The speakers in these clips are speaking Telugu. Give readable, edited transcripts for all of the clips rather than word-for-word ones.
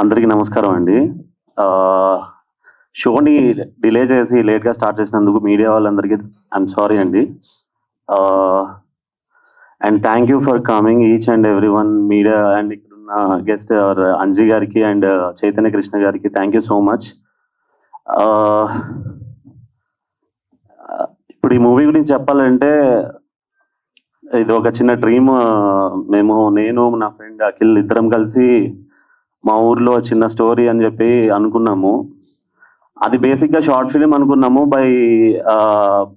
అందరికీ నమస్కారం అండి. షోని డిలే చేసి లేట్‌గా స్టార్ట్ చేసినందుకు మీడియా వాళ్ళందరికీ ఐయామ్ సారీ అండి. And thank you for coming each and everyone media and ఇక్కడున్న గెస్ట్ అంజీ గారికి అండ్ చైతన్య కృష్ణ గారికి థ్యాంక్ యూ సో మచ్. ఇప్పుడు ఈ మూవీ గురించి చెప్పాలంటే ఇది ఒక చిన్న డ్రీమ్. నేను నా ఫ్రెండ్ అఖిల్ ఇద్దరం కలిసి మా ఊర్లో చిన్న స్టోరీ అని చెప్పి అనుకున్నాము. అది బేసిక్గా షార్ట్ ఫిలిం అనుకున్నాము.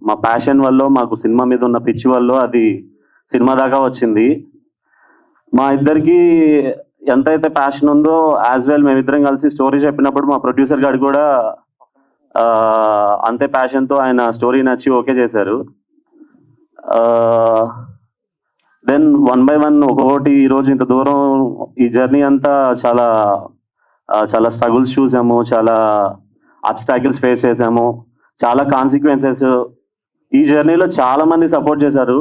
మా ప్యాషన్ వల్ల, మాకు సినిమా మీద ఉన్న పిచ్చి వల్ల అది సినిమా దాకా వచ్చింది. మా ఇద్దరికి ఎంతైతే ప్యాషన్ ఉందో యాజ్ వెల్ మేమిద్దరం కలిసి స్టోరీ చెప్పినప్పుడు మా ప్రొడ్యూసర్ గారు కూడా అంతే ప్యాషన్తో ఆయన స్టోరీ నచ్చి ఓకే చేశారు. దెన్ వన్ బై వన్ ఒక్కొక్కటి ఈరోజు ఇంత దూరం ఈ జర్నీ అంతా చాలా స్ట్రగుల్స్ చూసాము, చాలా అబ్స్టాకిల్స్ ఫేస్ చేసాము, చాలా కాన్సిక్వెన్సెస్. ఈ జర్నీలో చాలా మంది సపోర్ట్ చేశారు.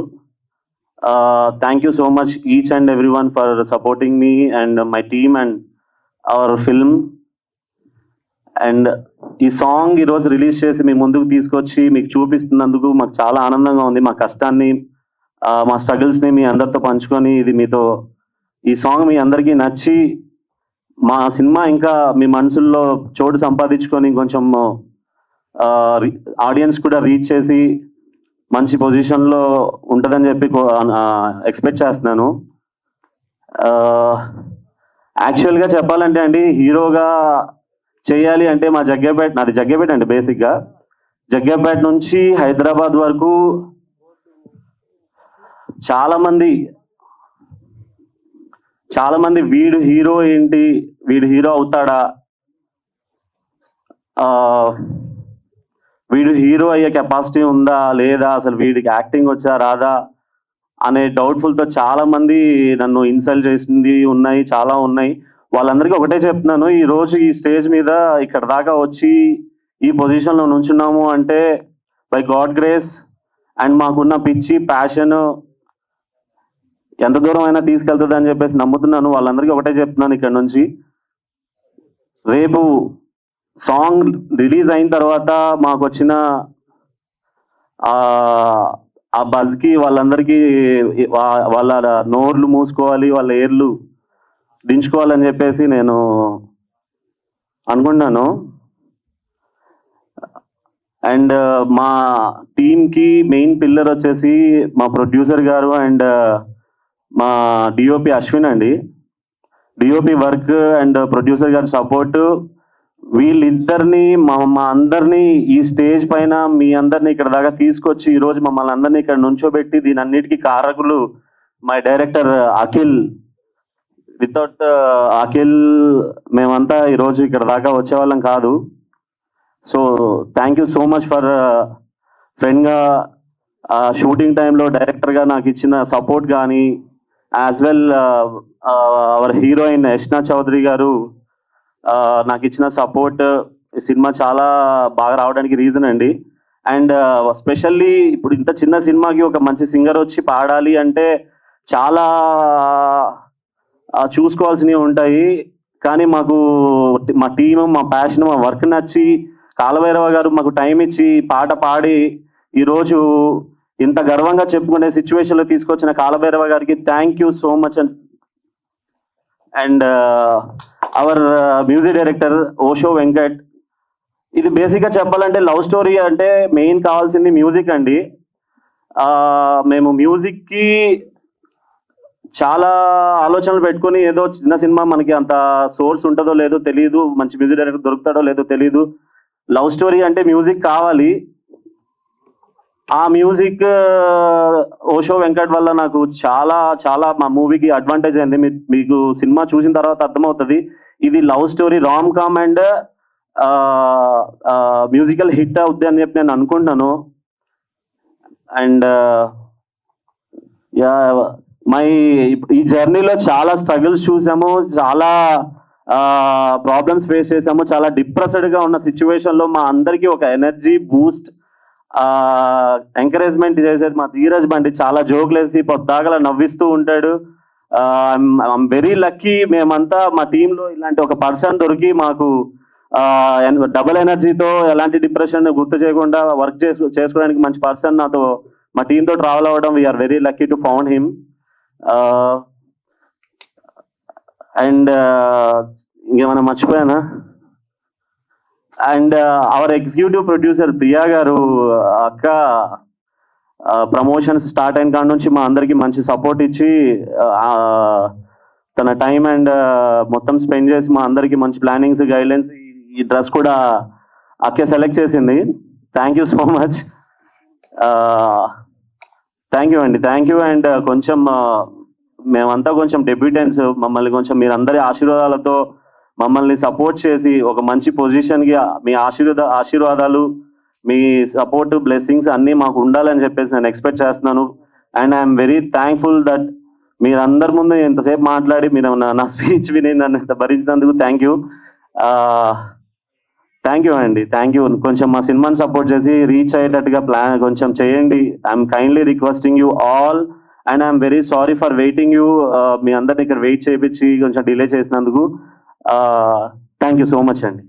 Thank you so much each and every one for supporting me and my team and hour film. And ఈ సాంగ్ ఈరోజు రిలీజ్ చేసి మీ ముందుకు తీసుకొచ్చి మీకు చూపిస్తున్నందుకు మాకు చాలా ఆనందంగా ఉంది. మా కష్టాన్ని, మా స్ట్రగుల్స్ని మీ అందరితో పంచుకొని ఈ సాంగ్ మీ అందరికీ నచ్చి మా సినిమా ఇంకా మీ మనసుల్లో చోటు సంపాదించుకొని కొంచెం ఆడియన్స్ కూడా రీచ్ చేసి మంచి పొజిషన్లో ఉంటుందని చెప్పి ఎక్స్పెక్ట్ చేస్తున్నాను. యాక్చువల్గా చెప్పాలంటే అండి, హీరోగా చేయాలి అంటే నాది జగ్గేపేట అండి. బేసిక్గా జగ్గేపేట నుంచి హైదరాబాద్ వరకు చాలా మంది వీడు హీరో ఏంటి, వీడు హీరో అవుతాడా, వీడు హీరో అయ్యే కెపాసిటీ ఉందా లేదా, అసలు వీడికి యాక్టింగ్ వచ్చా రాదా అనే డౌట్ఫుల్తో చాలా మంది నన్ను ఇన్సల్ట్ చేసింది చాలా ఉన్నాయి. వాళ్ళందరికీ ఒకటే చెప్తున్నాను, ఈ రోజు ఈ స్టేజ్ మీద ఇక్కడ దాకా వచ్చి ఈ పొజిషన్లో నుంచున్నాము అంటే బై గాడ్ గ్రేస్ అండ్ మాకున్న పిచ్చి ప్యాషన్ ఎంత దూరం అయినా తీసుకెళ్తుంది అని చెప్పేసి నమ్ముతున్నాను. వాళ్ళందరికీ ఒకటే చెప్తున్నాను, ఇక్కడ నుంచి రేపు సాంగ్ రిలీజ్ అయిన తర్వాత మాకు వచ్చిన ఆ బజ్కి వాళ్ళందరికీ వాళ్ళ నోర్లు మూసుకోవాలి, వాళ్ళ ఏర్లు దించుకోవాలని చెప్పేసి నేను అనుకున్నాను. అండ్ మా టీమ్కి మెయిన్ పిల్లర్ వచ్చేసి మా ప్రొడ్యూసర్ గారు అండ్ మా డిఓపి అశ్విన్ అండి. డిఓపి వర్క్ అండ్ ప్రొడ్యూసర్ గారి సపోర్టు, వీళ్ళిద్దరిని మా అందరినీ ఈ స్టేజ్ పైన మీ అందరినీ ఇక్కడ దాకా తీసుకొచ్చి ఈరోజు మమ్మల్ని అందరినీ ఇక్కడ నుంచోబెట్టి దీని అన్నిటికీ కారకులు my director Akhil. Without Akhil మేమంతా ఈరోజు ఇక్కడ దాకా వచ్చేవాళ్ళం కాదు. So thank you so much for ఫ్రెండ్గా షూటింగ్ టైంలో డైరెక్టర్గా నాకు ఇచ్చిన సపోర్ట్ కానీ, as well our heroine Yashna Chaudhary garu నాకు ఇచ్చిన సపోర్ట్ ఈ సినిమా చాలా బాగా రావడానికి రీజన్ అండి. అండ్ స్పెషల్లీ ఇప్పుడు ఇంత చిన్న సినిమాకి ఒక మంచి సింగర్ వచ్చి పాడాలి అంటే చాలా చూసుకోవాల్సినవి ఉంటాయి. కానీ మాకు మా టీము, మా ప్యాషన్, మా వర్క్ నచ్చి కాలభైరవ గారు మాకు టైం ఇచ్చి పాట పాడి ఈరోజు ఇంత గర్వంగా చెప్పుకునే సిచ్యువేషన్లో తీసుకొచ్చిన కాలభైరవ గారికి thank you so much. And hour music director Osho Venkat. ఇది బేసిక్గా చెప్పాలంటే లవ్ స్టోరీ అంటే మెయిన్ కావాల్సింది మ్యూజిక్ అండి. మేము మ్యూజిక్కి చాలా ఆలోచనలు పెట్టుకొని ఏదో చిన్న సినిమా మనకి అంత సోర్స్ ఉంటుందో లేదో తెలియదు, మంచి మ్యూజిక్ డైరెక్టర్ దొరుకుతాడో లేదో తెలియదు. లవ్ స్టోరీ అంటే మ్యూజిక్ కావాలి. ఆ మ్యూజిక్ ఓషో వెంకట్ వల్ల నాకు చాలా మా మూవీకి అడ్వాంటేజ్ అయింది. మీకు సినిమా చూసిన తర్వాత అర్థమవుతుంది. ఇది love story, rom com and musical hit అవుద్ది అని చెప్పి నేను అనుకుంటున్నాను. అండ్ ఈ జర్నీలో చాలా స్ట్రగుల్స్ చూసాము, చాలా ప్రాబ్లమ్స్ ఫేస్ చేసాము. చాలా డిప్రెస్డ్గా ఉన్న సిచ్యువేషన్లో మా అందరికీ ఒక ఎనర్జీ బూస్ట్, ఎంకరేజ్మెంట్ చేసేది మా ధీరజ్ బండి. చాలా జోకులు వేసి పొద్దాగల నవ్విస్తూ ఉంటాడు. I'm very lucky. మేమంతా మా టీంలో ఇలాంటి ఒక పర్సన్ దొరికి మాకు డబుల్ ఎనర్జీతో ఎలాంటి డిప్రెషన్ గుర్తు చేయకుండా వర్క్ చేసుకోవడానికి మంచి పర్సన్ నాతో మా టీంతో ట్రావెల్ అవ్వడం we are very lucky to found him. And ఇంకేమైనా మర్చిపోయానా? And our executive producer Priya garu, అక్క ప్రమోషన్స్ స్టార్ట్ అయిన కాడ నుంచి మా అందరికి మంచి సపోర్ట్ ఇచ్చి తన టైం అండ్ మొత్తం స్పెండ్ చేసి మా అందరికి మంచి ప్లానింగ్స్ గైడ్లైన్స్, ఈ డ్రెస్ కూడా అక్కే సెలెక్ట్ చేసింది. Thank you so much. Thank you అండి, థ్యాంక్ యూ. అండ్ కొంచెం మేమంతా కొంచెం డెబ్యూటెంట్స్, మమ్మల్ని కొంచెం మీరందరి ఆశీర్వాదాలతో మమ్మల్ని సపోర్ట్ చేసి ఒక మంచి పొజిషన్కి మీ ఆశీర్వాదాలు, మీ సపోర్ట్, బ్లెస్సింగ్స్ అన్నీ మాకు ఉండాలని చెప్పేసి నేను ఎక్స్పెక్ట్ చేస్తున్నాను. And I'm very thankful that మీరందరి ముందు ఇంతసేపు మాట్లాడి మీరు నా స్పీచ్ విని నన్ను ఇంత భరించినందుకు థ్యాంక్ యూ. థ్యాంక్ యూ అండి, థ్యాంక్ యూ. కొంచెం మా సినిమాని సపోర్ట్ చేసి రీచ్ అయ్యేటట్టుగా ప్లాన్ కొంచెం చేయండి. I'm kindly requesting you all. And I'm very sorry for waiting you. మీ అందరిని ఇక్కడ వెయిట్ చేయించి కొంచెం డిలే చేసినందుకు థ్యాంక్ యూ సో మచ్ అండి.